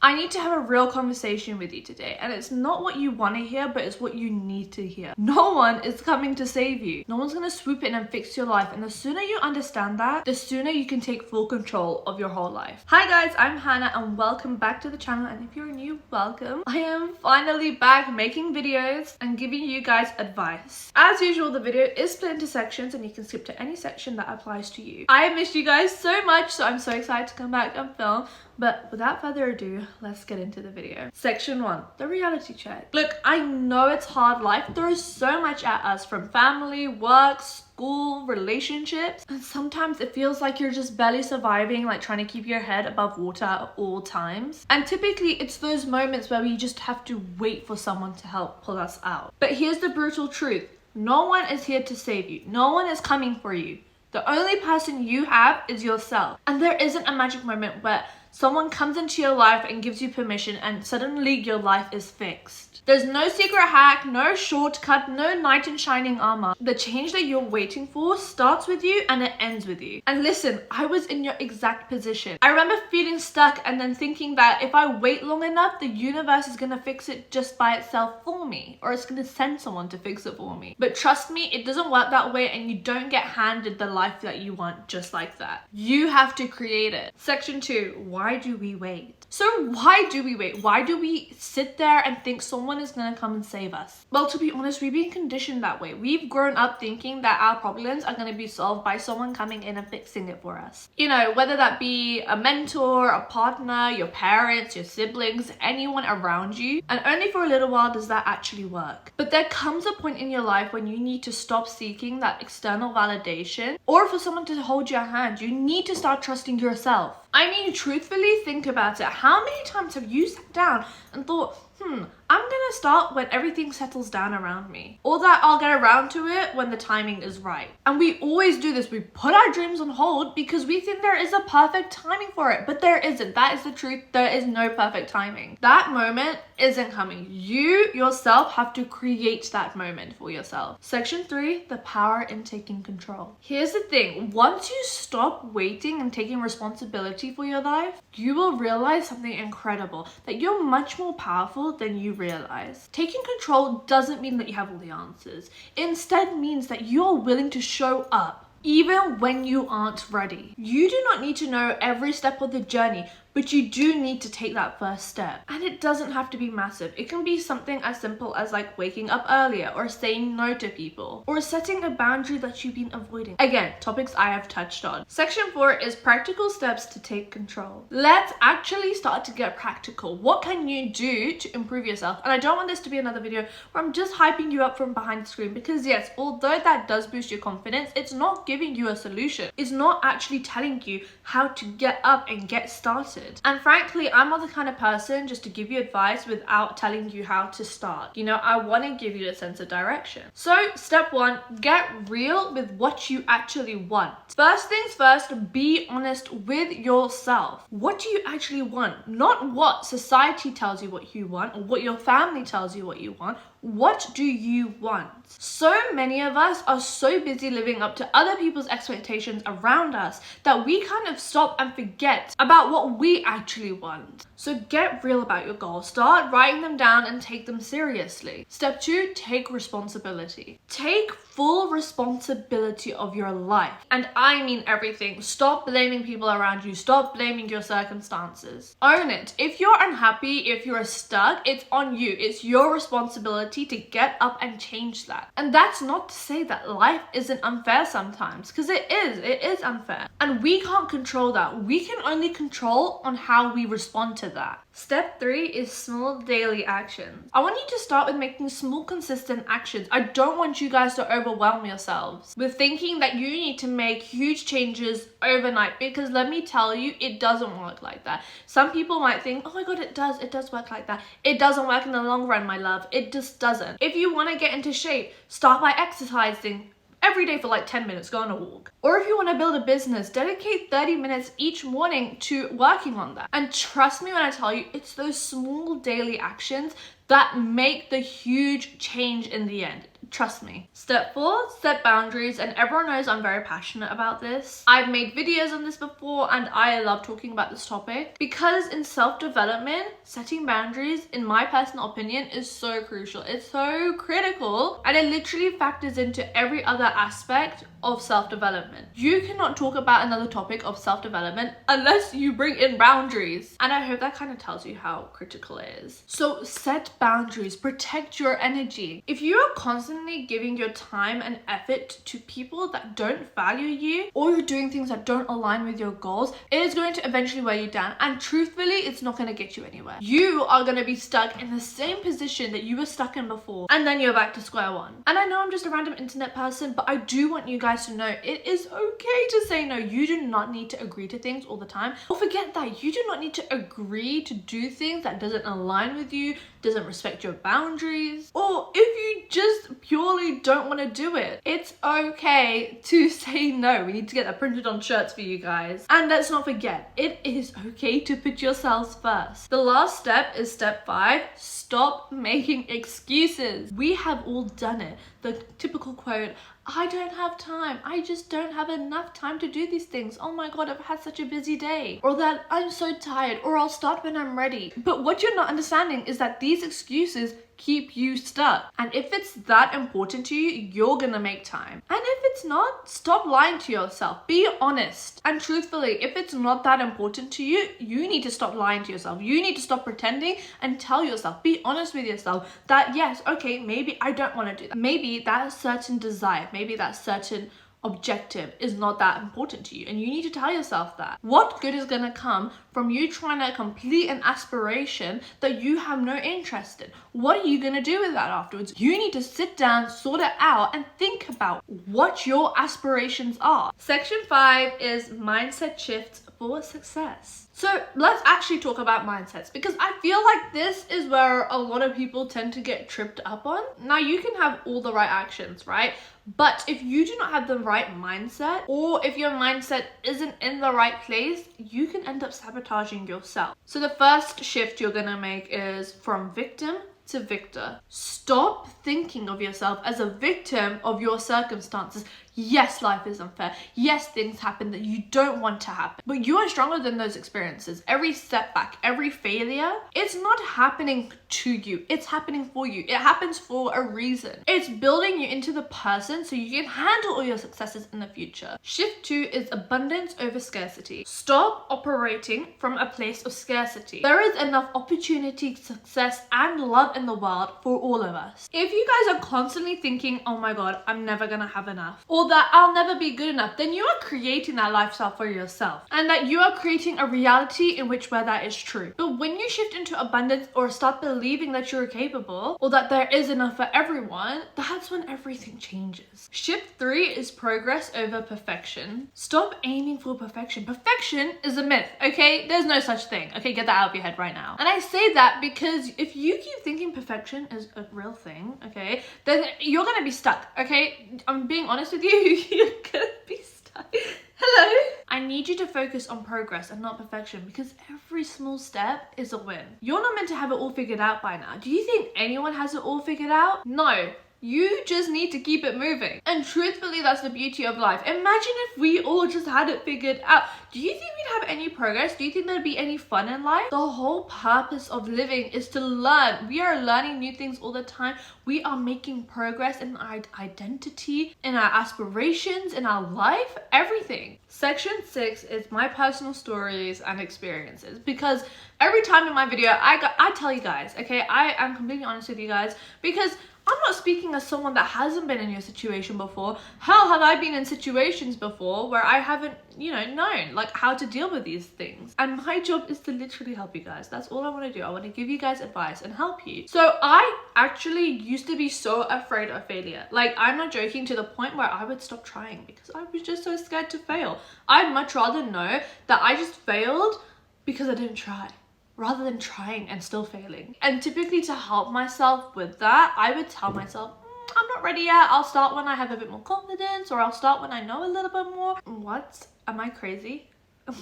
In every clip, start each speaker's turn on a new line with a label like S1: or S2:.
S1: I need to have a real conversation with you today, and it's not what you want to hear, but it's what you need to hear. No one is coming to save you. No one's gonna swoop in and fix your life, and the sooner you understand that, the sooner you can take full control of your whole life. Hi guys, I'm Hannah and welcome back to the channel, and if you're new, welcome. I am finally back making videos and giving you guys advice. As usual, the video is split into sections and you can skip to any section that applies to you. I missed you guys so much, so I'm so excited to come back and film. But without further ado, let's get into the video. Section 1, the reality check. Look, I know it's hard. Life throws so much at us, from family, work, school, relationships, and sometimes it feels like you're just barely surviving, like trying to keep your head above water at all times. And typically it's those moments where we just have to wait for someone to help pull us out. But here's the brutal truth. No one is here to save you. No one is coming for you. The only person you have is yourself. And there isn't a magic moment where someone comes into your life and gives you permission and suddenly your life is fixed. There's no secret hack, no shortcut, no knight in shining armor. The change that you're waiting for starts with you and it ends with you. And listen, I was in your exact position. I remember feeling stuck and then thinking that if I wait long enough, the universe is gonna fix it just by itself for me, or it's gonna send someone to fix it for me. But trust me, it doesn't work that way, and you don't get handed the life that you want just like that. You have to create it. Section 2, why do we wait? So why do we wait? Why do we sit there and think someone is gonna come and save us? Well, to be honest, we've been conditioned that way. We've grown up thinking that our problems are gonna be solved by someone coming in and fixing it for us. You know, whether that be a mentor, a partner, your parents, your siblings, anyone around you. And only for a little while does that actually work. But there comes a point in your life when you need to stop seeking that external validation, or for someone to hold your hand. You need to start trusting yourself. I mean, truthfully, think about it. How many times have you sat down and thought, I'm gonna start when everything settles down around me, or that I'll get around to it when the timing is right? And we always do this. We put our dreams on hold because we think there is a perfect timing for it, but there isn't. That is the truth. There is no perfect timing. That moment isn't coming. You yourself have to create that moment for yourself. Section 3, the power in taking control. Here's the thing. Once you stop waiting and taking responsibility for your life, you will realize something incredible, that you're much more powerful than you realize. Taking control doesn't mean that you have all the answers. It instead means that you're willing to show up even when you aren't ready. You do not need to know every step of the journey, but you do need to take that first step. And it doesn't have to be massive. It can be something as simple as like waking up earlier, or saying no to people, or setting a boundary that you've been avoiding. Again, topics I have touched on. Section 4 is practical steps to take control. Let's actually start to get practical. What can you do to improve yourself? And I don't want this to be another video where I'm just hyping you up from behind the screen, because yes, although that does boost your confidence, it's not giving you a solution. It's not actually telling you how to get up and get started. And frankly, I'm not the kind of person just to give you advice without telling you how to start. You know, I want to give you a sense of direction. So step 1, get real with what you actually want. First things first, be honest with yourself. What do you actually want? Not what society tells you what you want, or what your family tells you what you want. What do you want? So many of us are so busy living up to other people's expectations around us that we kind of stop and forget about what we actually want. So get real about your goals. Start writing them down and take them seriously. Step 2, take responsibility. Take full responsibility of your life. And I mean everything. Stop blaming people around you. Stop blaming your circumstances. Own it. If you're unhappy, if you're stuck, it's on you. It's your responsibility to get up and change that. And that's not to say that life isn't unfair sometimes, because it is unfair. And we can't control that. We can only control on how we respond to that. Step 3 is small daily actions. I want you to start with making small consistent actions. I don't want you guys to overwhelm yourselves with thinking that you need to make huge changes overnight, because let me tell you, it doesn't work like that. Some people might think, oh my god, it does work like that. It doesn't work in the long run, my love. It just doesn't. If you want to get into shape, start by exercising every day for like 10 minutes, go on a walk. Or if you want to build a business, dedicate 30 minutes each morning to working on that. And trust me when I tell you, it's those small daily actions that make the huge change in the end. Trust me. Step 4, set boundaries. And everyone knows I'm very passionate about this. I've made videos on this before and I love talking about this topic because in self-development, setting boundaries, in my personal opinion, is so crucial. It's so critical and it literally factors into every other aspect of self-development. You cannot talk about another topic of self-development unless you bring in boundaries. And I hope that kind of tells you how critical it is. So set boundaries, protect your energy. If you are constantly giving your time and effort to people that don't value you, or you're doing things that don't align with your goals, it is going to eventually weigh you down. And truthfully, it's not going to get you anywhere. You are going to be stuck in the same position that you were stuck in before. And then you're back to square one. And I know I'm just a random internet person, but I do want you guys to know it is okay to say no. You do not need to agree to things all the time. Or forget that. You do not need to agree to do things that doesn't align with you, doesn't respect your boundaries, or if you just purely don't want to do it. It's okay to say no. We need to get that printed on shirts for you guys. And let's not forget, it is okay to put yourselves first. The last step is step 5. Stop making excuses. We have all done it. The typical quote, I don't have time. I just don't have enough time to do these things. Oh my God, I've had such a busy day. Or that I'm so tired, or I'll start when I'm ready. But what you're not understanding is that these excuses keep you stuck. And if it's that important to you, you're gonna make time. And if it's not, stop lying to yourself. Be honest. And truthfully, if it's not that important to you, you need to stop lying to yourself. You need to stop pretending and tell yourself, be honest with yourself that yes, okay, maybe I don't want to do that. Maybe that certain desire, maybe that certain objective is not that important to you, and you need to tell yourself that. What good is going to come from you trying to complete an aspiration that you have no interest in? What are you going to do with that afterwards? You need to sit down, sort it out, and think about what your aspirations are. Section 5 is mindset shifts for success. So let's actually talk about mindsets, because I feel like this is where a lot of people tend to get tripped up on. Now, you can have all the right actions, right? But if you do not have the right mindset, or if your mindset isn't in the right place, you can end up sabotaging yourself. So the first shift you're gonna make is from victim to victor. Stop thinking of yourself as a victim of your circumstances. Yes, life is unfair. Yes, things happen that you don't want to happen. But you are stronger than those experiences. Every setback, every failure, it's not happening to you. It's happening for you. It happens for a reason. It's building you into the person so you can handle all your successes in the future. Shift 2 is abundance over scarcity. Stop operating from a place of scarcity. There is enough opportunity, success, and love in the world for all of us. If you guys are constantly thinking, oh my God, I'm never gonna have enough, or that I'll never be good enough, then you are creating that lifestyle for yourself, and that you are creating a reality in which where that is true. But when you shift into abundance or start believing that you're capable or that there is enough for everyone, that's when everything changes. Shift 3 is progress over perfection. Stop aiming for perfection. Perfection is a myth, okay? There's no such thing, okay? Get that out of your head right now. And I say that because if you keep thinking perfection is a real thing, okay, then you're gonna be stuck, okay? I'm being honest with you. You're gonna be stuck. Hello? I need you to focus on progress and not perfection, because every small step is a win. You're not meant to have it all figured out by now. Do you think anyone has it all figured out? No. You just need to keep it moving. And truthfully, that's the beauty of life. Imagine if we all just had it figured out. Do you think we'd have any progress? Do you think there'd be any fun in life? The whole purpose of living is to learn. We are learning new things all the time. We are making progress in our identity, in our aspirations, in our life, everything. Section 6 is my personal stories and experiences, because every time in my video, I tell you guys, okay, I am completely honest with you guys, because I'm not speaking as someone that hasn't been in your situation before. Hell, have I been in situations before where I haven't, known like how to deal with these things. And my job is to literally help you guys. That's all I want to do. I want to give you guys advice and help you. So I actually used to be so afraid of failure. Like, I'm not joking, to the point where I would stop trying because I was just so scared to fail. I'd much rather know that I just failed because I didn't try, rather than trying and still failing. And typically, to help myself with that, I would tell myself, I'm not ready yet. I'll start when I have a bit more confidence, or I'll start when I know a little bit more. What? Am I crazy?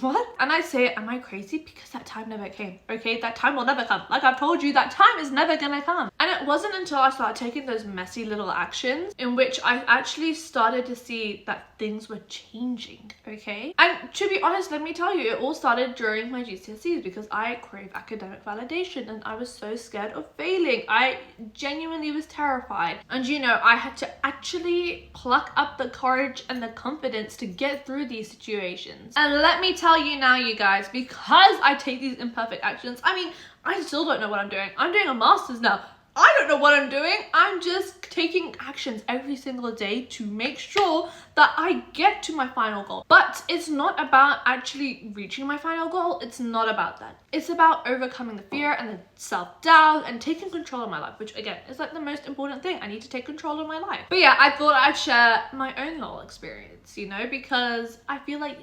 S1: What? And I say, am I crazy? Because that time never came, okay? That time will never come. Like I've told you, that time is never gonna come. And And it wasn't until I started taking those messy little actions in which I actually started to see that things were changing, okay? And to be honest, let me tell you, it all started during my GCSEs because I crave academic validation and I was so scared of failing. I genuinely was terrified. And you know, I had to actually pluck up the courage and the confidence to get through these situations. And let me tell you now, you guys, because I take these imperfect actions, I mean, I still don't know what I'm doing. I'm doing a master's now. I don't know what I'm doing. I'm just taking actions every single day to make sure that I get to my final goal. But it's not about actually reaching my final goal. It's not about that. It's about overcoming the fear and the self-doubt and taking control of my life, which again is like the most important thing. I need to take control of my life. But yeah, I thought I'd share my own little experience, you know, because I feel like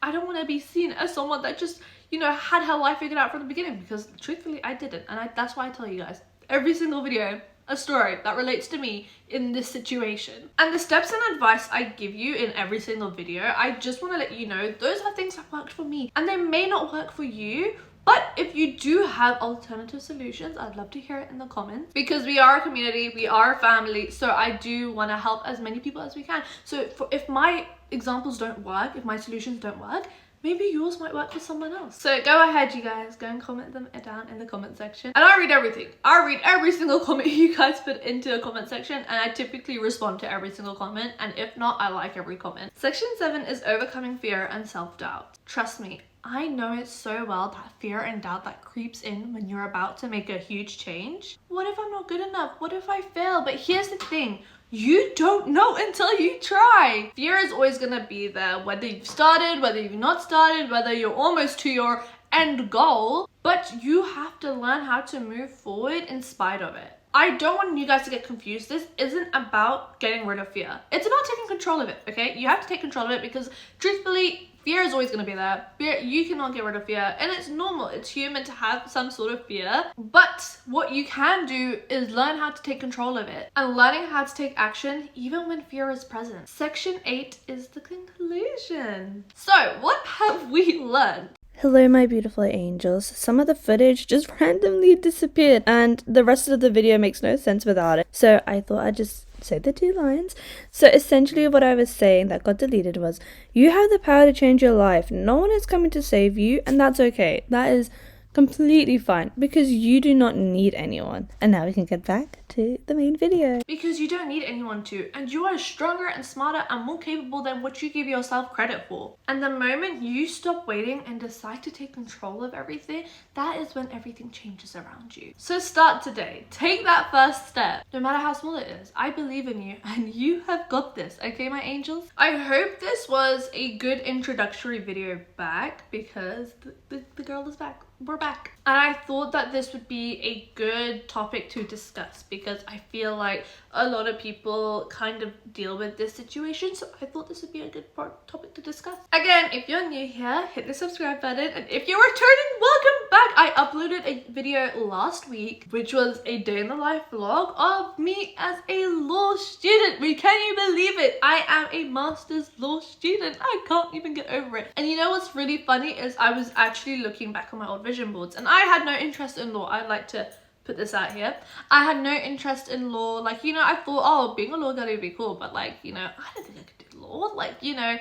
S1: I don't want to be seen as someone that just, you know, had her life figured out from the beginning, because truthfully I didn't. And that's why I tell you guys every single video a story that relates to me in this situation. And the steps and advice I give you in every single video, I just want to let you know those are things that worked for me and they may not work for you. But if you do have alternative solutions, I'd love to hear it in the comments, because we are a community, we are a family, so I do want to help as many people as we can. So if my examples don't work, if my solutions don't work, maybe yours might work for someone else. So go ahead, you guys, go and comment them down in the comment section. And I read everything. I read every single comment you guys put into a comment section, and I typically respond to every single comment, and if not, I like every comment. Section 7 is overcoming fear and self-doubt. Trust me, I know it so well, that fear and doubt that creeps in when you're about to make a huge change. What if I'm not good enough? What if I fail? But here's the thing. You don't know until you try. Fear is always gonna be there, whether you've started, whether you've not started, whether you're almost to your end goal, but you have to learn how to move forward in spite of it. I don't want you guys to get confused. This isn't about getting rid of fear. It's about taking control of it, okay? You have to take control of it because truthfully, fear is always going to be there. Fear, you cannot get rid of fear, and it's normal. It's human to have some sort of fear, but what you can do is learn how to take control of it and learning how to take action even when fear is present. Section 8 is the conclusion. So what have we learned?
S2: Hello my beautiful angels. Some of the footage just randomly disappeared and the rest of the video makes no sense without it. So I thought I'd just say the 2 lines. So essentially what I was saying that got deleted was, you have the power to change your life. No one is coming to save you, and that's okay. That is completely fine because you do not need anyone. And now we can get back to the main video.
S1: Because you don't need anyone to, and you are stronger and smarter and more capable than what you give yourself credit for. And the moment you stop waiting and decide to take control of everything, that is when everything changes around you. So start today. Take that first step, no matter how small it is. I believe in you and you have got this, okay my angels? I hope this was a good introductory video back, because the girl is back. We're back. And I thought that this would be a good topic to discuss because I feel like a lot of people kind of deal with this situation, so I thought this would be a good topic to discuss. Again, if you're new here, hit the subscribe button, and if you're returning, welcome back. I uploaded a video last week which was a day in the life vlog of me as a law student. Can you believe it? I am a master's law student. I can't even get over it. And you know what's really funny is I was actually looking back on my old vision boards, and I had no interest in law. I'd like to put this out here. I had no interest in law. Like, you know, I thought, oh, being a law guy would be cool, but like, you know, I don't think I could do law. Like, you know,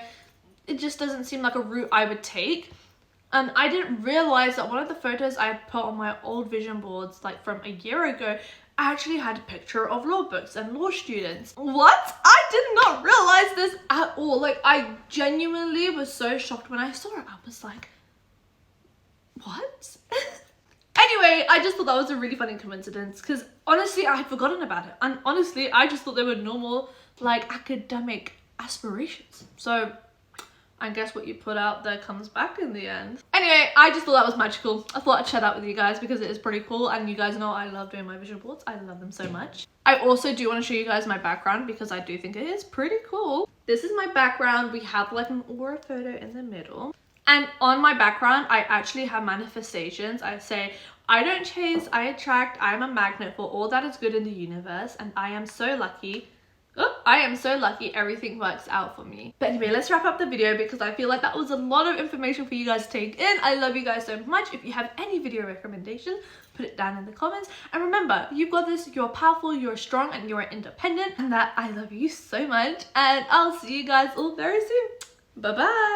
S1: it just doesn't seem like a route I would take. And I didn't realize that one of the photos I put on my old vision boards, like from a year ago, I actually had a picture of law books and law students. What? I did not realize this at all. Like, I genuinely was so shocked when I saw it. I was like, what? Anyway, I just thought that was a really funny coincidence because honestly, I had forgotten about it. And honestly, I just thought they were normal, like, academic aspirations. So I guess what you put out there comes back in the end. Anyway, I just thought that was magical. I thought I'd share that with you guys because it is pretty cool, and you guys know I love doing my vision boards. I love them so much. I also do want to show you guys my background because I do think it is pretty cool. This is my background. We have like an aura photo in the middle. And on my background, I actually have manifestations. I say, I don't chase, I attract, I'm a magnet for all that is good in the universe, and I am so lucky. Oh, I am so lucky everything works out for me. But anyway, let's wrap up the video because I feel like that was a lot of information for you guys to take in. I love you guys so much. If you have any video recommendations, put it down in the comments. And remember, you've got this, you're powerful, you're strong, and you're independent. And that I love you so much. And I'll see you guys all very soon. Bye-bye.